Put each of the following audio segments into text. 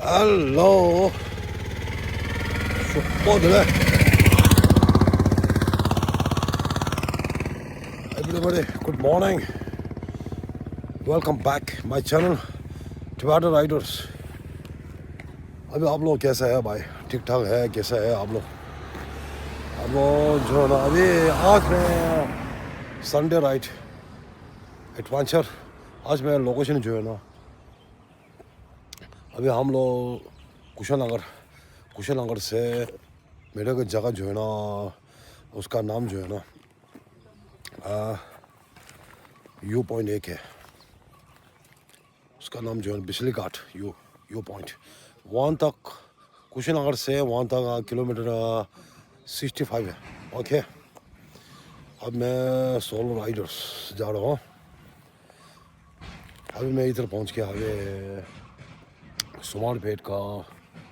Hello, शुक्र everybody. Good morning. Welcome back my channel, Tomato Riders. अभी आप लोग कैसा है भाई? ठीक ठाक है? कैसा है आप लोग? जो है ना अभी आज मैं संडे राइड एडवेंचर आज मैं लोकेशन जो है ना अभी हम लोग कुशीनगर से मेरे को जगह जो है ना उसका नाम जो है ना यू पॉइंट एक है, उसका नाम जो है बिजली घाट यू पॉइंट। वहाँ तक कुशीनगर से वहाँ तक किलोमीटर 65 है। ओके, अब मैं सोलो राइडर्स जा रहा हूँ। अभी मैं इधर पहुँच के आगे सुमारपेट का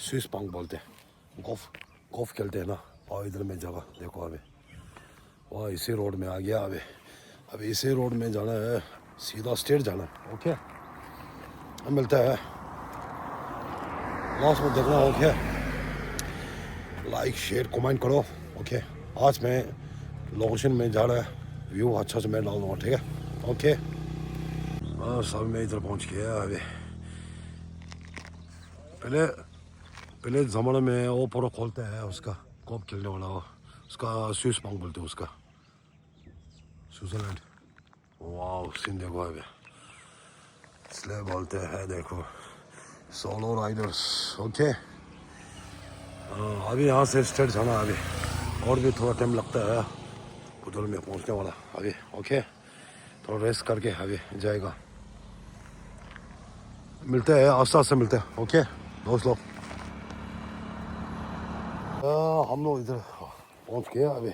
स्विस पंक बोलते हैं, गोल्फ खेलते हैं ना। और इधर में जगह देखो अभी वहाँ इसी रोड में आ गया। अभी इसी रोड में जाना है, सीधा स्ट्रेट जाना है। ओके, अब मिलता है लास्ट में देखना। ओके, लाइक शेयर कमेंट करो। ओके, आज मैं लोकेशन में जा रहा है, व्यू अच्छा से मैं डाल दूँगा, ठीक है। ओके, बस अब मैं इधर पहुँच गया। अभी पहले ज़माने में वो पूरा खोलते हैं उसका गोल्फ खेलने वाला, उसका स्विस पंक बोलते हैं उसका, स्विट्ज़रलैंड। वाह सीन देखो अभी, इसलिए बोलते हैं देखो सोलो राइडर्स। ओके, अभी यहाँ से स्ट्रेट जाना अभी, और भी थोड़ा टाइम लगता है उधर में पहुँचने वाला अभी। ओके, थोड़ा रेस्ट करके अभी जाएगा, मिलते हैं आस्ते आस्ते मिलते हैं। ओके दोस्त लोग, हम लोग इधर पहुँच गए।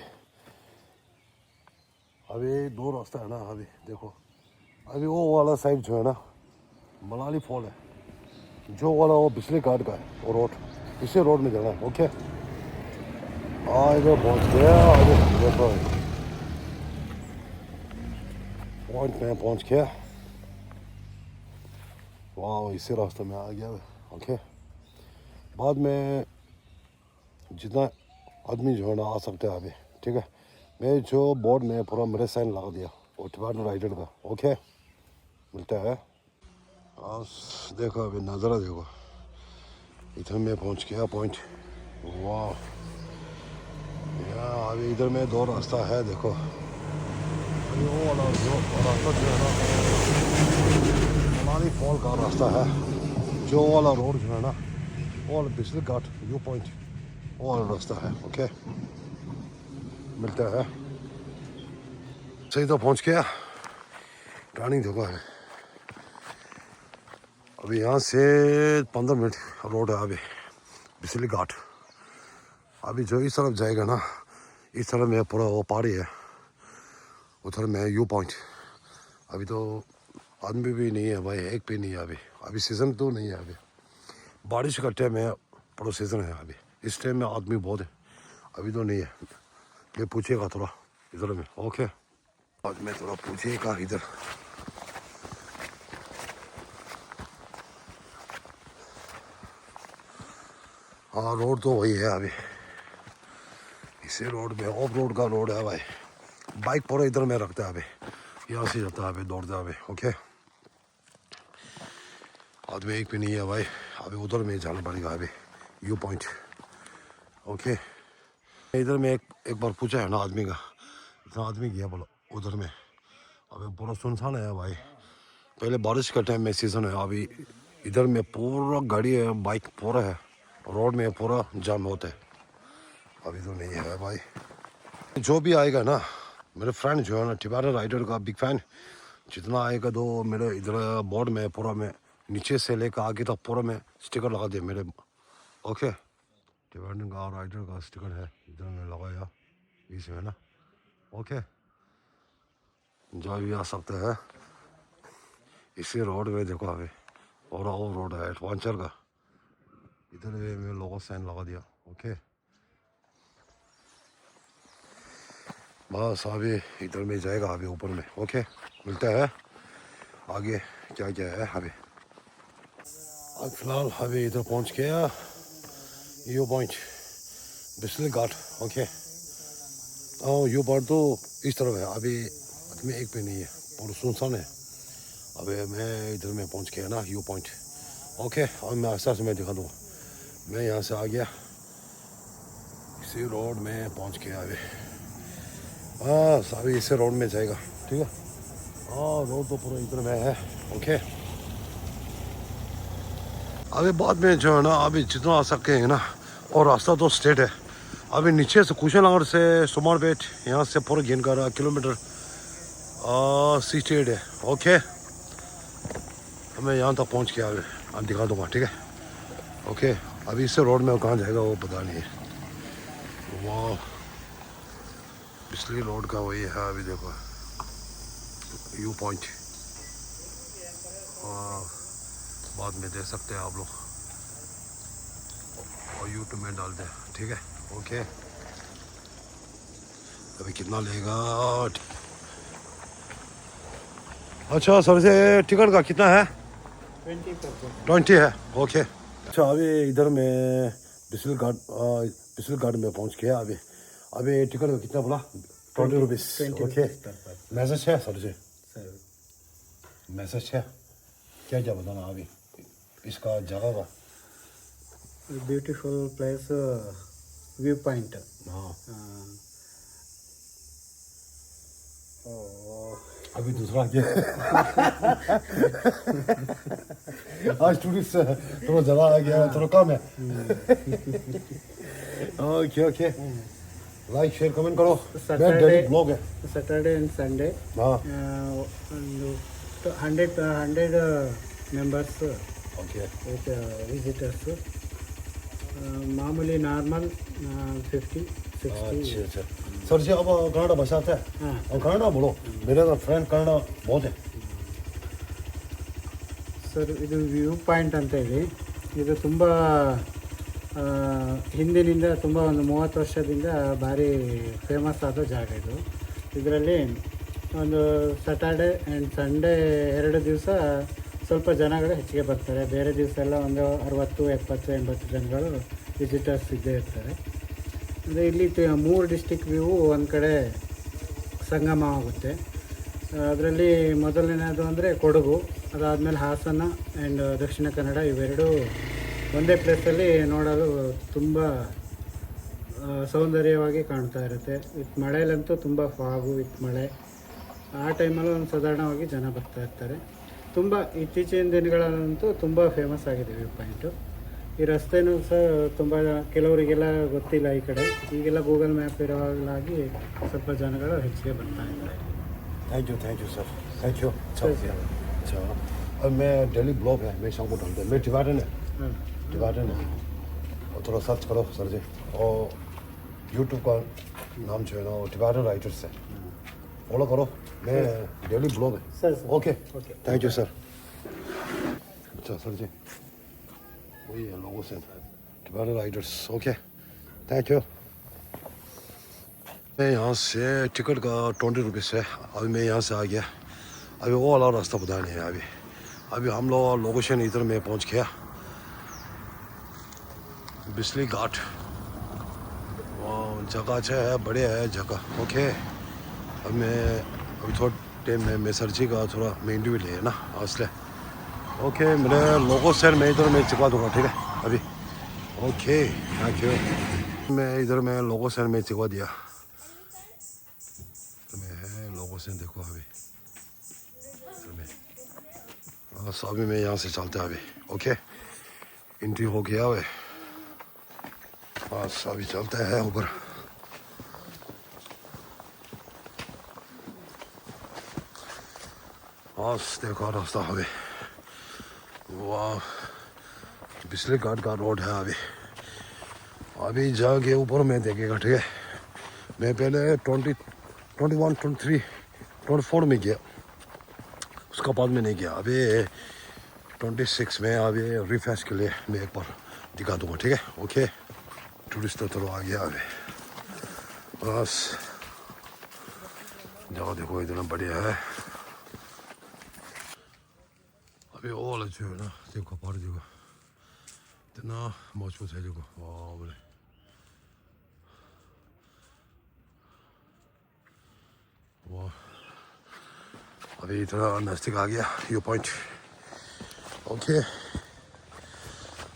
अभी दो रास्ता है ना। अभी देखो अभी वो वाला साइड जो है ना मनाली फॉल है, जो वाला वो बिजली घाट का है वो रोड, इसी रोड में जाना है। ओके, इधर पहुँच गया। अभी देखो पॉइंट में पहुँच गया। वाह इसी रास्ते में आ गया। ओके, बाद में जितना आदमी जो है ना आ सकते हैं अभी, ठीक है। मैं जो बोर्ड में पूरा मेरे साइन लगा दिया वो टमाटो राइडर का। ओके, मिलता है। बस देखो अभी नज़ारा देखो, इधर में पहुंच गया पॉइंट। वाह यार, अभी इधर में दो रास्ता है देखो। अभी वो वाला जो रास्ता जो है ना मनाली फॉल का रास्ता है, जो वाला रोड जो है ना वो वाला बिजली घाट व्यू पॉइंट वो वाला रास्ता है। ओके, मिलता है। सही तो पहुंच गया। टर्निंग देखो है, अभी यहाँ से 15 मिनट रोड है अभी बिजली घाट। अभी जो इस तरफ जाएगा ना, इस तरफ में पूरा वो पहाड़ी है, उधर में यू पॉइंट। अभी तो आदमी भी नहीं है भाई, एक भी नहीं है अभी सीज़न तो नहीं है। अभी बारिश का टाइम है, पूरा सीज़न है। अभी इस टाइम में आदमी बहुत है, अभी तो नहीं है। ये पूछेगा थोड़ा इधर में। ओके, आज मैं थोड़ा पूछेगा इधर। हाँ रोड तो वही है अभी, इसी रोड में ऑफ रोड का रोड है भाई। बाइक पूरा इधर में रखता है अभी, यहाँ से जाता है अभी, दौड़ता है अभी। ओके, आदमी एक भी नहीं है भाई, अभी उधर में जाना पड़ेगा अभी यू पॉइंट। ओके, इधर में एक बार पूछा है ना आदमी का, इतना आदमी गया बोलो उधर में, अभी पूरा सुनसान है भाई। पहले बारिश का टाइम में सीज़न है, अभी इधर में पूरा गाड़ी है, बाइक पूरा है, रोड में पूरा जाम होता है। अभी तो नहीं है भाई। जो भी आएगा ना, मेरे फ्रेंड जो है ना टमाटो राइडर का बिग फैन, जितना आएगा तो मेरे इधर बोर्ड में पूरा में नीचे से लेकर आगे तक पूरा में स्टिकर लगा दिया मेरे। ओके, टमाटो का राइडर का स्टिकर है इधर में लगाया बीच में ना। ओके, जो भी आ सकते हैं इसी रोड में देखो अभी, और वो रोड है एडवेंचर का, इधर में लोगों साइन लगा दिया। ओके, बस अभी इधर में जाएगा अभी ऊपर में। ओके, मिलता है आगे क्या क्या है अभी। अब फिलहाल अभी इधर पहुंच गया view point Bisle Ghat. Okay view point तो इस तरफ है, अभी आदमी एक भी नहीं है, पूरा सुनसान है। अभी मैं इधर में पहुंच गया ना यू पॉइंट। ओके अब मैं आस्ता से मैं दिखा दूँगा। मैं यहाँ से आ गया, इसी रोड में पहुंच गया अभी। हाँ अभी इसे रोड में जाएगा, ठीक है। हाँ रोड तो पूरा इधर में है। ओके अभी बाद में जो है ना, अभी जितना आ सके है ना, और रास्ता तो स्ट्रेट है। अभी नीचे से कुशीनगर से सुमारपेट यहाँ से पूरा गेन कर रहा किलोमीटर 68 है। ओके मैं यहाँ तक पहुँच गया, अभी आप दिखा दूँगा, ठीक है। ओके अभी इससे रोड में कहाँ जाएगा वो पता नहीं है। वाह बिस्ली रोड का वही है, अभी देखो यू पॉइंट। बाद में देख सकते हैं आप लोग, और यूट्यूब में डाल दें, ठीक है। ओके अभी कितना लेगा? अच्छा सर से टिकट का कितना है? 20 है। ओके अच्छा अभी इधर में बिस्ली घाट में पहुंच गया। अभी टिकट का कितना बोला? 20 रुपीज़। ओके मैसेज है सर से? मैसेज है क्या क्या बताना अभी इसका जगह का? Beautiful place view point. हाँ अभी दूसरा क्या आज टूरिस्ट थोड़ा ज़्यादा आ गया, थोड़ा कम है। Okay okay like share comment करो। मैं डेली ब्लॉग है सैटरडे एंड संडे। हाँ 100 members ओके with visitors. मामूली नॉर्मल 50-60। अच्छा सर जी अब कन्नड़ भाषा आता है? हाँ अब कन्नड़ बोलो, मेरे तो फ्रेंड कन्नड़ बहुत है। ಸರ್ ಇದು ವ್ಯೂ ಪಾಯಿಂಟ್ ಅಂತ ಹೇಳಿ, ಇದು ತುಂಬ ಹಿಂದಿನಿಂದ ತುಂಬ ಒಂದು 30 ವರ್ಷದಿಂದ ಭಾರಿ ಫೇಮಸ್ ಆದ ಜಾಗ ಇದು. ಇದರಲ್ಲಿ ಒಂದು ಸ್ಯಾಟರ್ಡೆ ಆ್ಯಂಡ್ ಸಂಡೇ 2 ದಿವಸ ಸ್ವಲ್ಪ ಜನಗಳು ಹೆಚ್ಚಿಗೆ ಬರ್ತಾರೆ. ಬೇರೆ ದಿವಸ ಎಲ್ಲ ಒಂದು 60, 70, 80 ಜನಗಳು ವಿಸಿಟರ್ಸ್ ಇದ್ದೇ ಇರ್ತಾರೆ. ಅಂದರೆ ಇಲ್ಲಿ 3 ಡಿಸ್ಟಿಕ್ ವ್ಯೂ ಒಂದು ಕಡೆ ಸಂಗಮ ಆಗುತ್ತೆ. ಅದರಲ್ಲಿ ಮೊದಲನೇದು ಅಂದರೆ ಕೊಡಗು, ಅದಾದಮೇಲೆ ಹಾಸನ ಆ್ಯಂಡ್ ದಕ್ಷಿಣ ಕನ್ನಡ, ಇವೆರಡೂ ಒಂದೇ ಪ್ಲೇಸಲ್ಲಿ ನೋಡಲು ತುಂಬ ಸೌಂದರ್ಯವಾಗಿ ಕಾಣ್ತಾ ಇರುತ್ತೆ. ವಿತ್ ಮಳೆಯಲ್ಲಂತೂ ತುಂಬ ಫಾಗು ವಿತ್ ಮಳೆ, ಆ ಟೈಮಲ್ಲೂ ಒಂದು ಸಾಧಾರಣವಾಗಿ ಜನ ಬರ್ತಾ ಇರ್ತಾರೆ. ತುಂಬ ಇತ್ತೀಚಿನ ದಿನಗಳಲ್ಲಂತೂ ತುಂಬ ಫೇಮಸ್ ಆಗಿದೆ ವ್ಯೂ ಪಾಯಿಂಟು. ಈ ರಸ್ತೆನೂ ಸಹ ತುಂಬ ಕೆಲವರಿಗೆಲ್ಲ ಗೊತ್ತಿಲ್ಲ ಈ ಕಡೆ, ಈಗೆಲ್ಲ ಗೂಗಲ್ ಮ್ಯಾಪ್ ಇರೋವಾಗಲಾಗಿ ಸ್ವಲ್ಪ ಜನಗಳು ಹೆಚ್ಚಿಗೆ ಬರ್ತಾ ಇದ್ದಾರೆ. Thank you sir, thank you. अच्छा अब मैं डेली ब्लॉग है, मैं शाम को डालते हैं। मैं टिबाटन है, टिबाटन है, और थोड़ा सर्च करो सर जी। और यूट्यूब का नाम जो है ना वो टिबाटन राइटर्स है, फॉलो करो। मैं डेली ब्लॉग है sir okay okay thank you sir. अच्छा सर जी वही है लोगों से टिबाटन राइटर्स। Okay thank you. मैं यहाँ से टिकट का 20 रुपीज़ है। अभी मैं यहाँ से आ गया, अभी वो वाला रास्ता पता नहीं है। अभी हम लोग लोकेशन इधर में पहुँच गया, बिस्ली घाट। जगह अच्छा है, बढ़िया है जगह। ओके अब मैं अभी थोड़ा टाइम में मैं सर जी का थोड़ा मैं इंटरव्यू लिया ना असले। ओके मेरे लोगों से मैं इधर में चिपका दूँगा, ठीक है अभी। Okay thank you. मैं इधर में लोगों से मैं चिपका दिया लोगों से। देखो अभी अभी मैं यहाँ से चलता है अभी। ओके एंट्री हो गया है बस, अभी चलता है ऊपर। बस देखो रास्ता अभी, वाह बिस्ली घाट का रोड है। अभी जाके ऊपर में देखेगा, ठीक है। मैं पहले 20, 21, 23, 24 में गया, उसका बाद में नहीं गया। अभी 26 में अभी रिफ्रेश के लिए मैं एक बार दिखा दूँगा, ठीक है। ओके टूरिस्ट तो आ गया अभी, बस जाओ देखो इतना बढ़िया है। अभी वो वाला जो है ना देखो पहाड़ देखो इतना मजबूत है देखो, वाह बोले। वाह, अभी इतना नज़दीक आ गया व्यू पॉइंट। ओके,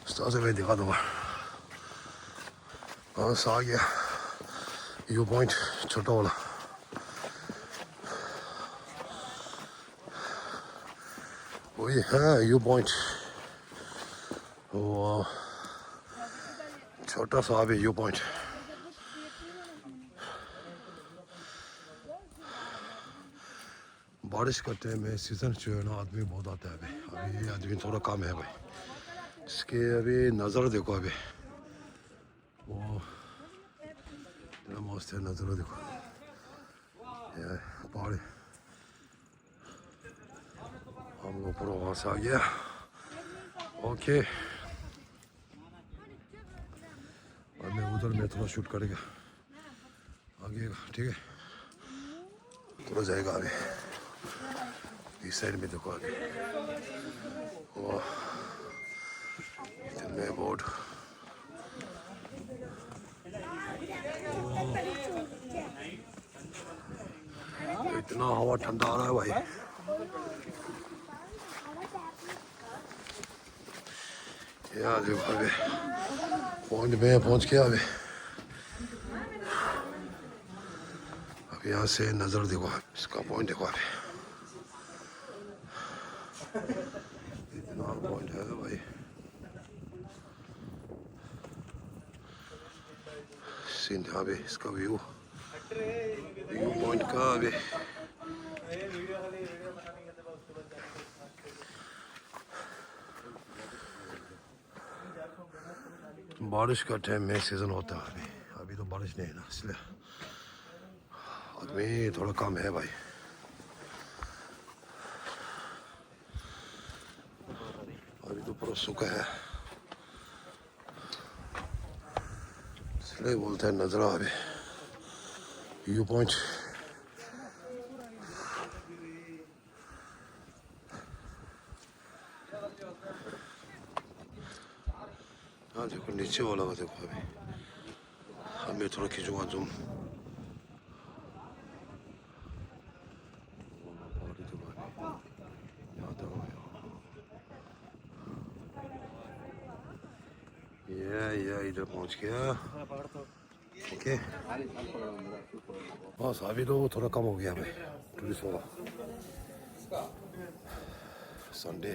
से मैं दिखा दूँगा। बस आ गया व्यू पॉइंट छोटा वाला। वही है व्यू पॉइंट। वाह, छोटा सा अभी व्यू पॉइंट। बारिश का टाइम है, सीज़न जो है ना, आदमी बहुत आता है अभी आदमी थोड़ा कम है भाई। इसके अभी नज़र देखो अभी, वो इतना मस्त है नज़र देखो, ये पहाड़। हम लोग ऊपर वहाँ से आ गया। ओके, और मैं उधर में थोड़ा शूट करेगा आगे, ठीक है। थोड़ा जाएगा अभी इस साइड में देखो अभी। वाह, इतने बोर्ड। इतना हवा ठंडा आ रहा है भाई। यार देखो अभी पॉइंट में पहुंच गया अभी। अब यहाँ से नज़र देखो, इसका पॉइंट देखो अभी। इतना पॉइंट है भाई, सीन है अभी इसका व्यू पॉइंट का अभी। बारिश का टाइम में सीज़न होता है अभी तो बारिश नहीं है ना, इसलिए आदमी थोड़ा कम है भाई। अभी तो पूरा सूखा है, इसलिए बोलते हैं नजरा अभी व्यू पॉइंट। हाँ देखो नीचे वाला का देखो अभी, मैं थोड़ा खींचूंगा जूम। ये इधर पहुंच गया। ओके, बस अभी तो थोड़ा कम हो गया भाई टूरिस्ट वाला। संडे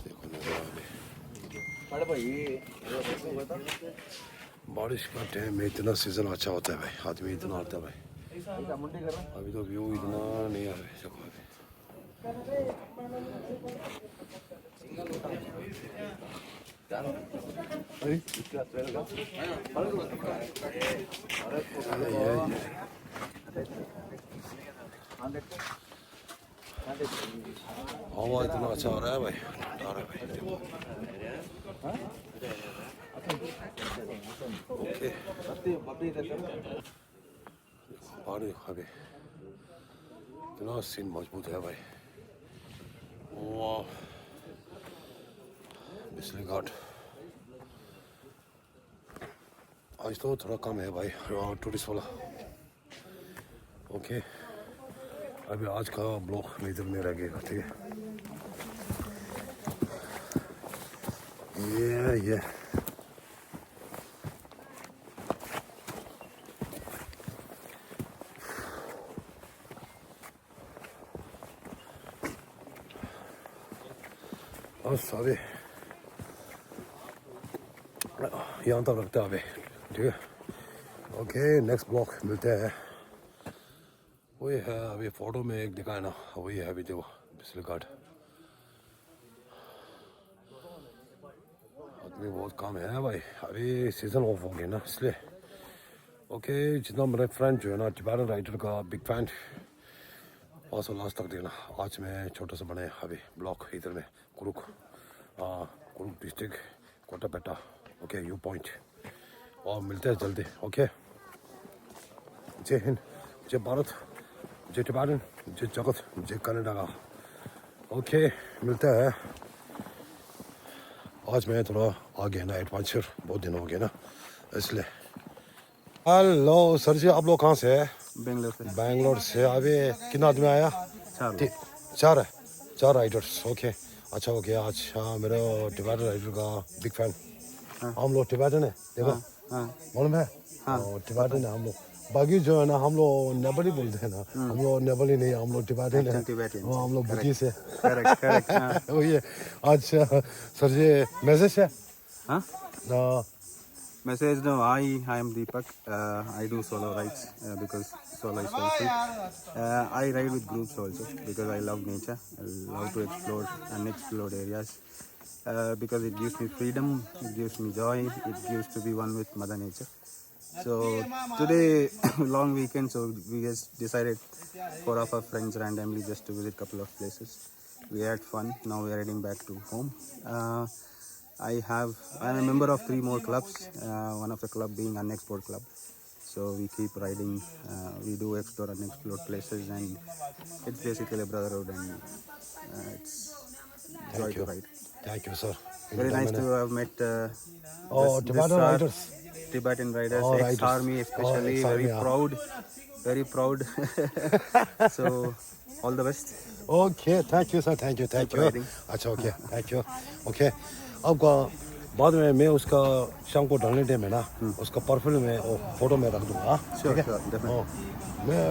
देखो नजर अभी। बारिश का टाइम में इतना सीजन अच्छा होता है भाई, आदमी इतना आता है भाई। अभी तो व्यू इतना नहीं आ रहा है देखो अभी। हवा इतना अच्छा आ रहा है भाई, ठंडा आ रहा है भाई देखो। ओके, पानी अभी इतना सीन मजबूत है भाई। वाह, बिजली घाट आज तो थोड़ा कम है भाई टूरिस्ट वाला। ओके, अभी आज का ब्लॉग इधर में रह गया, ठीक है। ये बस अभी यहाँ तक रखते हैं अभी, ठीक है। ओके, नेक्स्ट ब्लॉग मिलते हैं। वही है अभी फोटो में एक दिखाया ना, वही है अभी देखो बिजली घाट। आदमी बहुत कम है भाई, अभी सीज़न ऑफ हो गया ना, इसलिए। ओके, जितना मेरे फ्रेंड जो है ना टिबेटन राइडर का बिग फैन, वहाँ से लास्ट तक देखना। आज मैं छोटा सा बने अभी ब्लॉग इधर में कुरुक district Kotapeta. Okay, view point, और मिलते हैं जल्दी। ओके, जय हिंद, जय भारत, जय टिबेटन, जय जगत, जय कनाडा का। ओके, मिलते हैं आज मैं थोड़ा आ गया ना एडवेंचर, बहुत दिन हो गए ना इसलिए। हेलो सर जी, आप लोग कहाँ से है? बेंगलोर से। बैंगलोर से। अभी कितना आदमी आया? चार है, 4 राइडर्स। ओके, अच्छा हो गया। अच्छा, मेरा टिबेटन राइडर का बिग फैन। हम लोग टिबेटन है, देखो मालूम है? टिबेटन है हम लोग। बाकी जो है ना हम लोग नेबली बोलते हैं ना, हम लोग नेबली नहीं, हम लोग टिबेटन है। हम लोग बुद्धि से। वही है। अच्छा सर जी, मैसेज है? Message no, I am Deepak. I do solo rides because solo is also. I ride with groups also because I love nature. I love to explore unexplored areas because it gives me freedom, it gives me joy, it gives to be one with Mother Nature. So today long weekend, so we just decided 4 of our friends randomly just to visit couple of places. We had fun. Now we are heading back to home. I'm a member of 3 more clubs. One of the club being Unexplored Club. So we keep riding. We do explore unexplored places, and it's basically a brotherhood, and it's joy to ride. Thank you sir. Very nice to have met Tibetan riders. Tibetan riders, riders. ex-army especially. Ex-army, Very proud. So all the best. Okay, thank you sir, thank you. अच्छा okay, thank you. Okay, अब बाद में मैं उसका शाम को डालने time है ना, उसका प्रोफाइल में और फोटो में रख दूंगा। Sure, ठीक है? definitely. मैं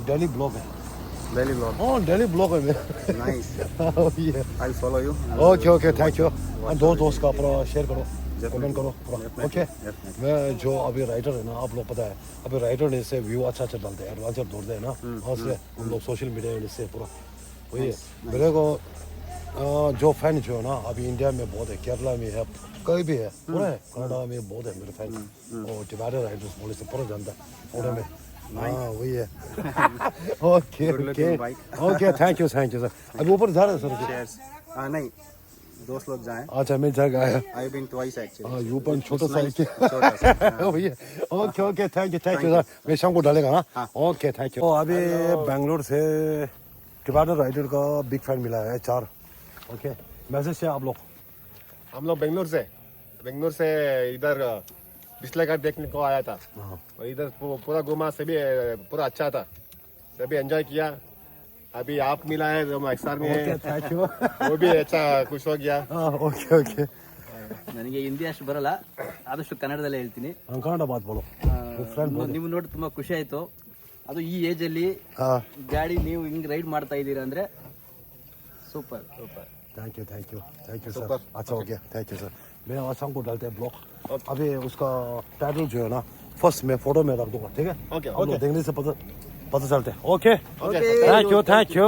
डेली ब्लॉग है। Daily vlog. डेली ब्लॉग है मैं। Nice. ये I'll follow you. Okay, thank you. दोस्त का पूरा शेयर करो, कमेंट करो पूरा। ओके, मैं जो अभी राइडर है ना, आप लोग पता है अभी राइडर ने से व्यू अच्छा डालते हैं, एडवांचर दौड़ते हैं ना, और से हम लोग सोशल मीडिया में से पूरा वही है। मेरे को जो फैन जो है ना अभी इंडिया में बहुत है, केरला में है, कहीं भी है, पूरा है, कनाडा में बहुत है मेरे फैन। और टिबेटन राइडर्स बोले से पूरा जानता है पूरे में। हाँ वही है। Okay thank you sir. अभी ऊपर जा रहे हैं सर? नहीं, दोस्त लोग जाएं। अच्छा, मैं जा गया। I've been twice actually. You पर छोटा सा छोटा सा। वही है। Okay thank you sir. मैं शाम को डालेगा ना। Okay thank you. अभी बैंगलोर से टिबेटन राइडर का बिग फैन मिला है 4। ओके, मैसेज है आप लोग? हम लोग बेंगलोर से इधर बिस्ला घाट देखने को आया था। और इधर पूरा घुमा, सभी पूरा अच्छा था, सभी एंजॉय किया। अभी आप मिला है जो एक्सआर में है, थैंक यू। वो भी अच्छा खुश हो गया। ओके ನನಗೆ ಹಿಂದಿ ಅಷ್ಟು ಬರಲ್ಲ, ಆದಷ್ಟು ಕನ್ನಡದಲ್ಲೇ ಹೇಳ್ತೀನಿ. ಕನ್ನಡ ಬಾತ್ ಬೋಲೋ. ನೀವು ನೋಡಿ ತುಂಬಾ ಖುಷಿ ಆಯ್ತು. ಅದು ಈ ಏಜ್ ಅಲ್ಲಿ ಗಾಡಿ ನೀವು ಹಿಂಗ್ ರೈಡ್ ಮಾಡ್ತಾ ಇದ್ದೀರಾ ಅಂದ್ರೆ ಸೂಪರ್. Thank you sir. अच्छा हो गया, थैंक यू सर। मैं आज शाम को डालते हैं ब्लॉग। अभी उसका टाइटल जो है ना फर्स्ट मैं फोटो में रख दूंगा, ठीक है? हम लोग देखने से पता चलते हैं। Okay, thank you.